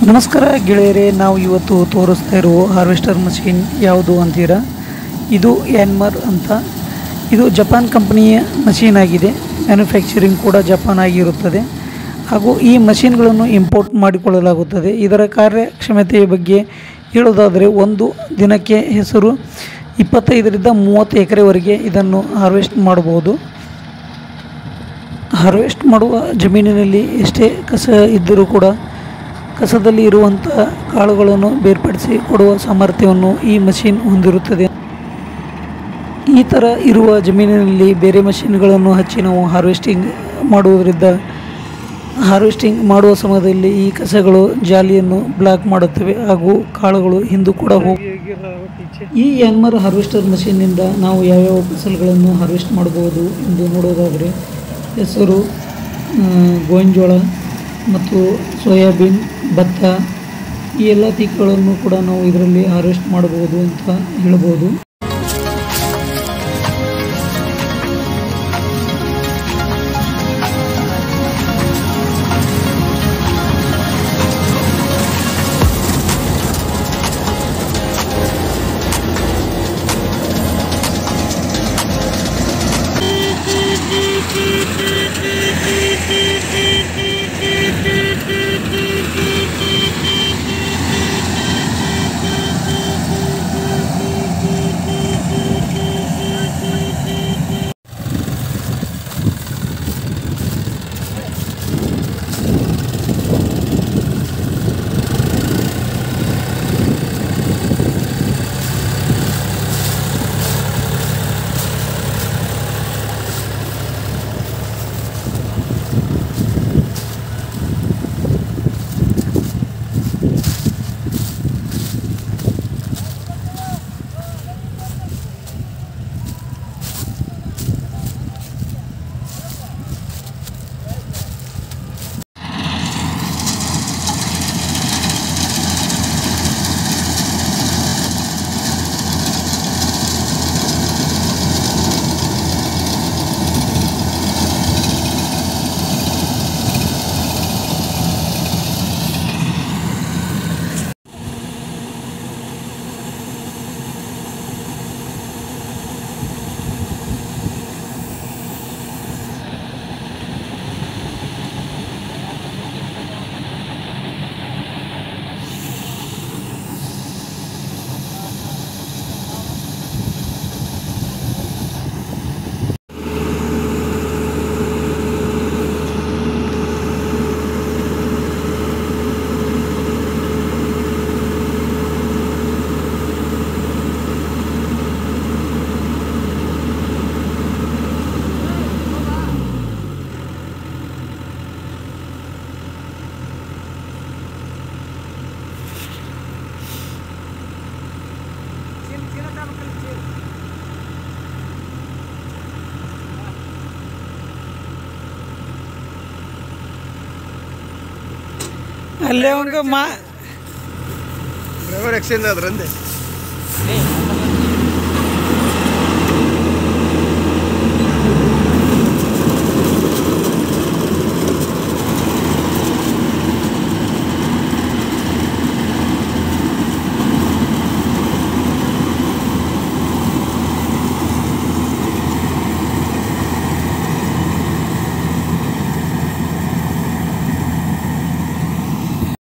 ನಮಸ್ಕಾರ ಗೆಳೆಯರೇ, ನಾವು ಇವತ್ತು ತೋರಿಸ್ತಾ ಇರುವ ಹಾರ್ವೆಸ್ಟರ್ ಮಷೀನ್ ಯಾವುದು ಅಂತೀರಾ? ಇದು ಯಾನ್ಮರ್ ಅಂತ. ಇದು ಜಪಾನ್ ಕಂಪನಿಯ ಮಷೀನ್ ಆಗಿದೆ. ಮ್ಯಾನುಫ್ಯಾಕ್ಚರಿಂಗ್ ಕೂಡ ಜಪಾನ್ ಆಗಿರುತ್ತದೆ ಹಾಗೂ ಈ ಮಷೀನ್ಗಳನ್ನು ಇಂಪೋರ್ಟ್ ಮಾಡಿಕೊಳ್ಳಲಾಗುತ್ತದೆ. ಇದರ ಕಾರ್ಯಕ್ಷಮತೆಯ ಬಗ್ಗೆ ಹೇಳೋದಾದರೆ, ಒಂದು ದಿನಕ್ಕೆ ಹೆಸರು 25 ರಿಂದ 30 ಎಕರೆವರೆಗೆ ಇದನ್ನು ಹಾರ್ವೆಸ್ಟ್ ಮಾಡಬಹುದು. ಹಾರ್ವೆಸ್ಟ್ ಮಾಡುವ ಜಮೀನಿನಲ್ಲಿ ಎಷ್ಟೇ ಕಸ ಇದ್ದರೂ ಕೂಡ ಕಸದಲ್ಲಿ ಇರುವಂಥ ಕಾಳುಗಳನ್ನು ಬೇರ್ಪಡಿಸಿ ಕೊಡುವ ಸಾಮರ್ಥ್ಯವನ್ನು ಈ ಮಷೀನ್ ಹೊಂದಿರುತ್ತದೆ. ಈ ಥರ ಇರುವ ಜಮೀನಿನಲ್ಲಿ ಬೇರೆ ಮಷೀನ್ಗಳನ್ನು ಹಚ್ಚಿ ನಾವು ಹಾರ್ವೆಸ್ಟಿಂಗ್ ಮಾಡುವುದರಿಂದ ಹಾರ್ವೆಸ್ಟಿಂಗ್ ಮಾಡುವ ಸಮಯದಲ್ಲಿ ಈ ಕಸಗಳು ಜಾಲಿಯನ್ನು ಬ್ಲಾಕ್ ಮಾಡುತ್ತವೆ ಹಾಗೂ ಕಾಳುಗಳು ಹಿಂದೂ ಕೂಡ ಈ ಯಾನ್ಮರ್ ಹಾರ್ವೆಸ್ಟರ್ ಮಷೀನ್ನಿಂದ ನಾವು ಯಾವ್ಯಾವ ಫಸಲುಗಳನ್ನು ಹಾರ್ವೆಸ್ಟ್ ಮಾಡಬಹುದು ಎಂದು ನೋಡೋದಾದರೆ, ಹೆಸರು, ಗೋವಿನಜೋಳ ಮತ್ತು ಸೋಯಾಬೀನ್, ಭತ್ತ ಈ ಎಲ್ಲ ಪೀಕ್ಗಳನ್ನು ಕೂಡ ನಾವು ಇದರಲ್ಲಿ ಹಾರ್ವೆಸ್ಟ್ ಮಾಡಬಹುದು ಅಂತ ಹೇಳ್ಬೋದು. ಅಲ್ಲೇ ಒಂದು ಡ್ರೈವರ್ ಎಕ್ಸ್ಚೇಂಜ್ ಆದ್ರಂದೆ.